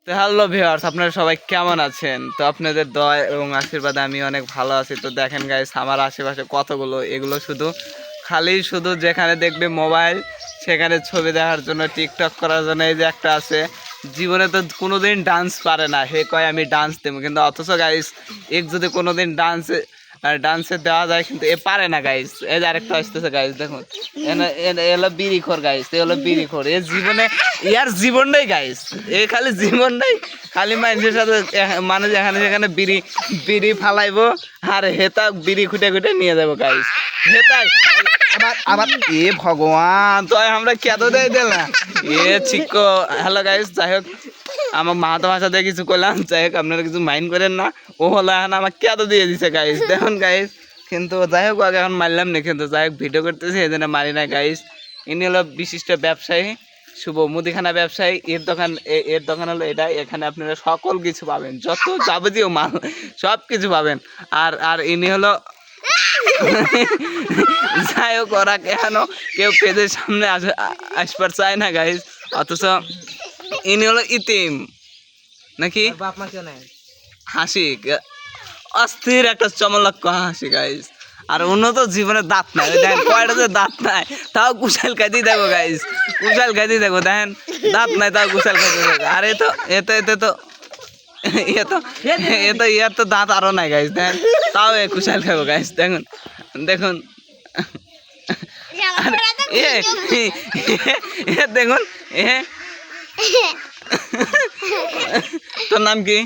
তো hello viewers, আপনারা সবাই কেমন আছেন? তো আপনাদের দয়া এবং আশীর্বাদে আমি অনেক ভালো আছি। তো দেখেন গাইস, আমার আশেপাশে কতগুলো এগুলো শুধু যেখানে দেখবে মোবাইল, সেখানে ছবি দেখার জন্য, টিকটক করার জন্য। এই যে একটা আছে, জীবনে তো কোনোদিন ডান্স পারে না, হে কয় আমি ডান্স দেবো, কিন্তু অথচ গাইস এক যদি কোনোদিন ডান্সে দেওয়া যায়, কিন্তু এ পারে না গাইস। এই যে আরেকটা আসতেছে গাইস, দেখুন এলো বিড়িখোর গাইস, এ হলো বিড়িখোর। এ জীবনে ইয়ার জীবনটাই গাইস, এ খালি জীবনটাই খালি মানুষের সাথে মানুষ এখানে সেখানে বিড়ি বিড়ি ফালাইবো, আর হেতা বিড়ি খুঁটে খুঁটে নিয়ে যাবো গাইস। হেতাই আবার আবার এ ভগবান, তো আমরা কেত দেয় দিল না এ চিক্কো। হ্যালো গাইস, যাই হোক আমার মাহাতো ভাষা দিয়ে কিছু করলাম, যাই হোক আপনারা কিছু মাইন্ড করেন না। ও হলো এখন আমার কেত দিয়ে দিছে গাইস, দেখুন গাইস। কিন্তু যাই হোক আগে এখন মারলাম না, কিন্তু যাই হোক ভিডিও করতেছি এই জন্য মারি না গাইস। ইনি হলো বিশিষ্ট ব্যবসায়ী শুভ, মুদিখানা ব্যবসায়ী। এর দোকান হলো এটা, এখানে আপনারা সকল কিছু পাবেন, যত যাবতীয় মাল সব কিছু পাবেন। আর আর ইনি হলো যাই হোক, ওরা কেউ পেজের সামনে আসবার চায় না গাইস, অথচ ইনি হলো ইতিম নাকি হাসি, অস্থির একটা চমলক্ষ হাসি গাইস। আর উন্নত জীবনে দাঁত নাই, দেখেন কয়টা যে দাঁত নাই, তাও কুশাল খাইতে দেখো গাইস, কুশাল খাইতে দেখো, দেখেন দাঁত নাই তাও কুশাল খাইতে দেখো। আর এতে তো ইয়ার তো দাঁত আরো নাই গাইস, দেখেন তাও এ কুশাল খাবো গাইস, দেখুন দেখুন। দেখুন তোর নাম কি?